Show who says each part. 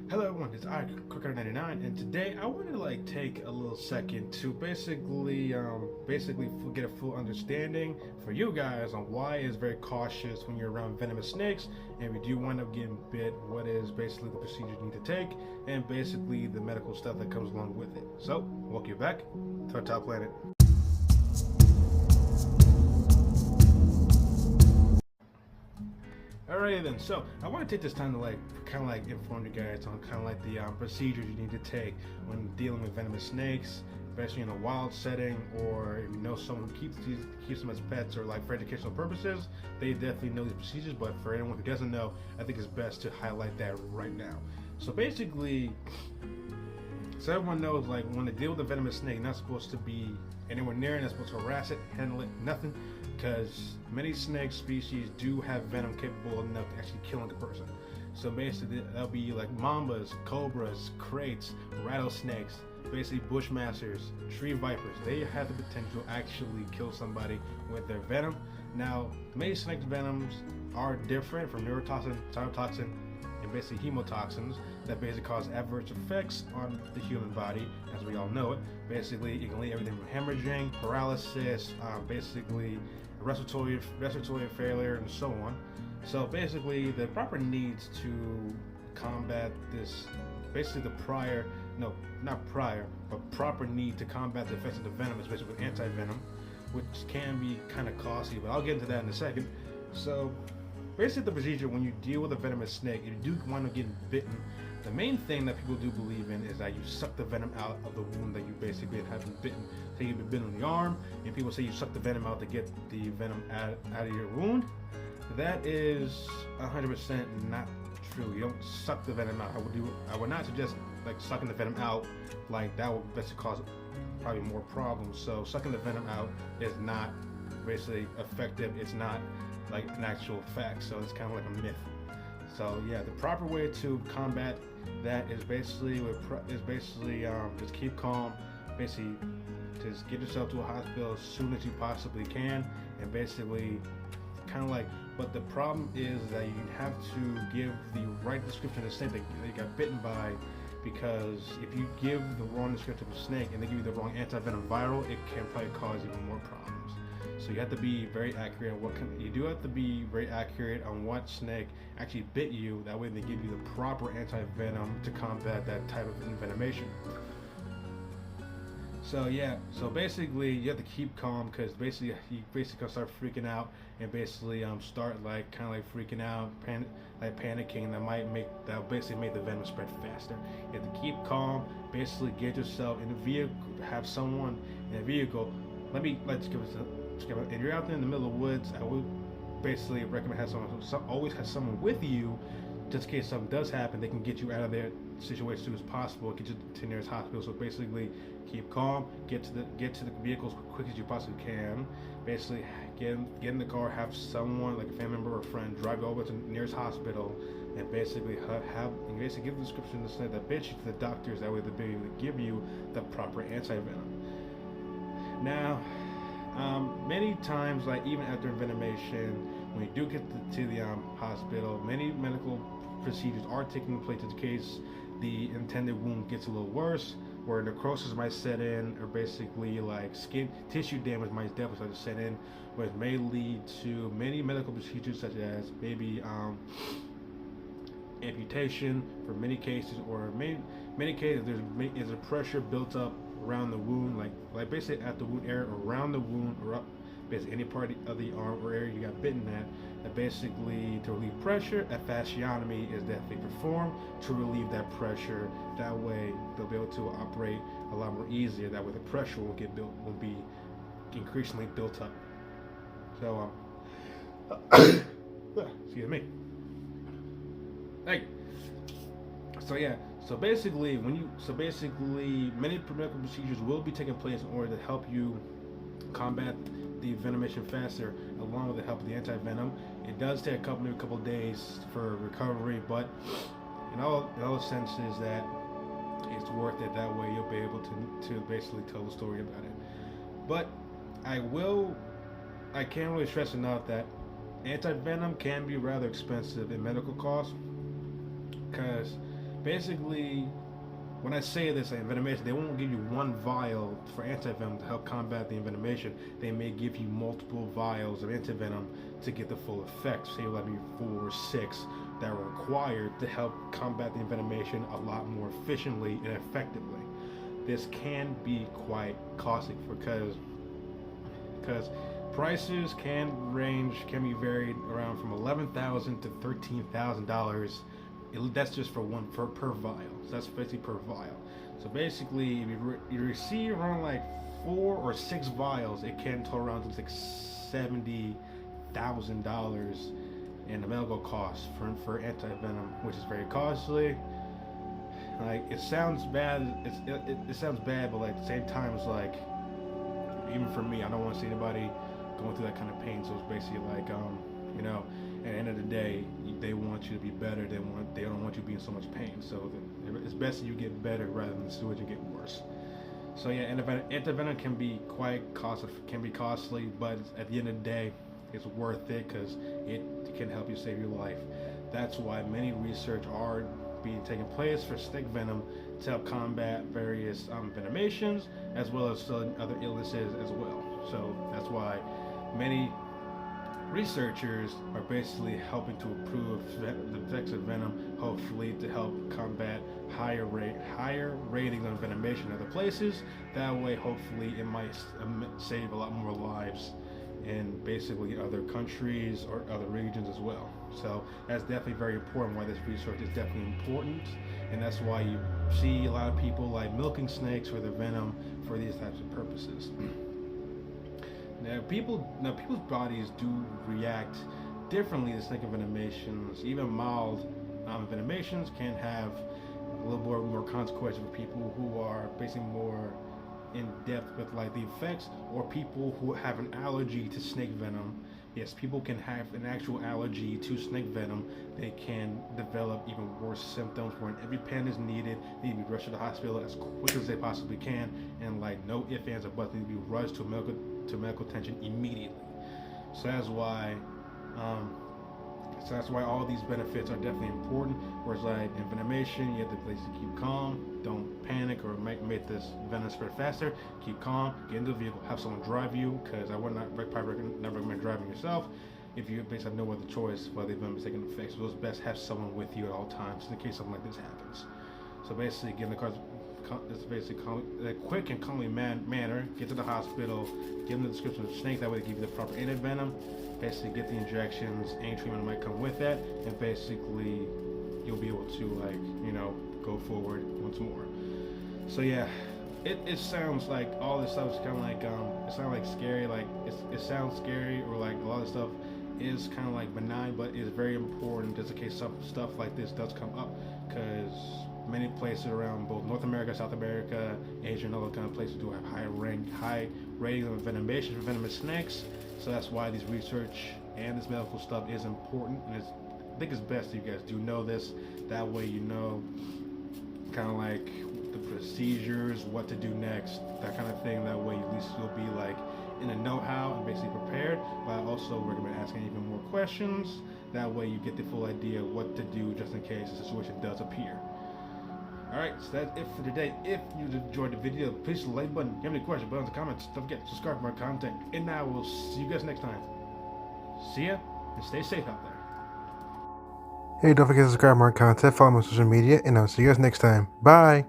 Speaker 1: Hello everyone, it's I Cooker99, and today I want to take a little second to basically get a full understanding for you guys on why it's very cautious when you're around venomous snakes, and if you do wind up getting bit, what is basically the procedure you need to take, and basically the medical stuff that comes along with it. So, welcome you back to our top planet. Alrighty then, so I want to take this time to inform you guys on the procedures you need to take when dealing with venomous snakes, especially in a wild setting, or if you know someone who keeps them as pets or for educational purposes. They definitely know these procedures, but for anyone who doesn't know, I think it's best to highlight that right now. So basically, so everyone knows, when they deal with a venomous snake, you're not supposed to be anywhere near it, not supposed to harass it, handle it, nothing, because many snake species do have venom capable enough to actually killing a person. So basically, that'll be like mambas, cobras, kraits, rattlesnakes, basically bushmasters, tree vipers. They have the potential to actually kill somebody with their venom. Now, many snake venoms are different from neurotoxin, cytotoxin, and basically hemotoxins that basically cause adverse effects on the human body, as we all know it. Basically, it can lead everything from hemorrhaging, paralysis, basically respiratory failure, and so on. So basically, the proper needs to combat this, basically proper need to combat the effects of the venom is basically with anti-venom, which can be kind of costly, but I'll get into that in a second. So basically, the procedure when you deal with a venomous snake, if you do want to get bitten, the main thing that people do believe in is that you suck the venom out of the wound that you basically have been bitten. So you've been bitten on the arm, and people say you suck the venom out to get the venom out of your wound. That is 100% not true. You don't suck the venom out. I would not suggest sucking the venom out. That would basically cause probably more problems. So sucking the venom out is not basically effective. It's not an actual fact. So it's kind of like a myth. So yeah, the proper way to combat that is basically just keep calm. Basically, just get yourself to a hospital as soon as you possibly can, and basically but the problem is that you have to give the right description of the snake that you got bitten by, because if you give the wrong description of a snake and they give you the wrong anti-venom viral, it can probably cause even more problems. So you have to be very accurate on you do have to be very accurate on what snake actually bit you. That way they give you the proper anti-venom to combat that type of envenomation. So yeah, so basically you have to keep calm, because basically you gonna start freaking out and basically start freaking out, panicking. That basically make the venom spread faster. You have to keep calm. Basically get yourself in a vehicle, have someone in a vehicle. Let's give it. If you're out there in the middle of the woods, I would basically recommend always have someone with you, just in case something does happen. They can get you out of their situation as soon as possible, get you to the nearest hospital. So basically, keep calm, get to the vehicles as quick as you possibly can. Basically, get in the car, have someone like a family member or a friend drive you over to the nearest hospital, and basically give the description to say that bitch to the doctors. That way they'll be able to give you the proper anti-venom. Now, many times, even after envenomation, when you do get to the hospital, many medical procedures are taking place in case the intended wound gets a little worse, where necrosis might set in, or basically skin tissue damage might definitely start to set in, which may lead to many medical procedures such as maybe amputation for many cases, or many cases there's a pressure built up around the wound, basically at the wound area, around the wound, or up basically any part of the arm or area you got bitten at. That basically, to relieve pressure, a fasciotomy is definitely performed to relieve that pressure. That way they'll be able to operate a lot more easier. That way the pressure will be increasingly built up. So excuse me. Thank you. So yeah, so basically many medical procedures will be taking place in order to help you combat the venomation faster, along with the help of the anti-venom. It does take a couple days for recovery, but in all senses that it's worth it. That way you'll be able to basically tell the story about it. But I can't really stress enough that anti-venom can be rather expensive in medical costs, because basically, when I say this, like envenomation, they won't give you one vial for antivenom to help combat the envenomation. They may give you multiple vials of antivenom to get the full effect. Say like maybe 4 or 6 that are required to help combat the envenomation a lot more efficiently and effectively. This can be quite costly because prices can be varied around from $11,000 to $13,000. That's just for one per vial. So that's basically per vial. So basically, if you receive around like 4 or 6 vials, it can total around to like $70,000 in the medical costs for anti-venom, which is very costly. Like it sounds bad. It sounds bad, but like at the same time, it's like even for me, I don't want to see anybody going through that kind of pain. So it's basically like you know, at the end of the day, they want you to be better. They don't want you to be in so much pain. So it's best that you get better rather than sewage and get worse. So yeah, antivenom can be quite costly, but at the end of the day, it's worth it because it can help you save your life. That's why many research are being taken place for snake venom to help combat various venomations as well as other illnesses as well. So that's why many researchers are basically helping to improve the effects of venom, hopefully to help combat higher ratings on venomation in other places. That way, hopefully, it might save a lot more lives in basically other countries or other regions as well. So that's definitely very important, why this research is definitely important, and that's why you see a lot of people like milking snakes for their venom for these types of purposes. Now people's bodies do react differently to snake envenomations. Even mild envenomations can have a little more consequences for people who are basically more in depth with like the effects, or people who have an allergy to snake venom. Yes, people can have an actual allergy to snake venom. They can develop even worse symptoms where every pen is needed. They need to be rushed to the hospital as quick as they possibly can, and like no ifs, ands, or buts, need to be rushed to medical attention immediately. So that's why all these benefits are definitely important. Whereas like in venomation, you have to basically keep calm, don't panic or make this venom spread faster. Keep calm, get into the vehicle, have someone drive you, because I would probably never recommend driving yourself if you basically have no other choice while the venom is taking effect. So it's best to have someone with you at all times in case something like this happens. So basically, get in the car. It's basically a quick and calmly manner. Get to the hospital, give them the description of the snake. That way, they give you the proper antivenom. Basically, get the injections. Any treatment might come with that, and basically, you'll be able to go forward once more. So yeah, it sounds like all this stuff is kind of like it sounds like scary. Like it sounds scary, or like a lot of stuff is kind of like benign, but it's very important just in case some stuff like this does come up, because many places around both North America, South America, Asia, and other kind of places do have high ratings of venomation for venomous snakes. So that's why this research and this medical stuff is important, and I think it's best that you guys do know this. That way you know kind of like the procedures, what to do next, that kind of thing. That way at least you'll be like in a know-how and basically prepared. But I also recommend asking even more questions. That way you get the full idea of what to do just in case the situation does appear. Alright, so that's it for today. If you enjoyed the video, please hit the like button. If you have any questions, buttons, comments, don't forget to subscribe for more content. And I will see you guys next time. See ya, and stay safe out there.
Speaker 2: Hey, don't forget to subscribe for more content, follow me on social media, and I'll see you guys next time. Bye!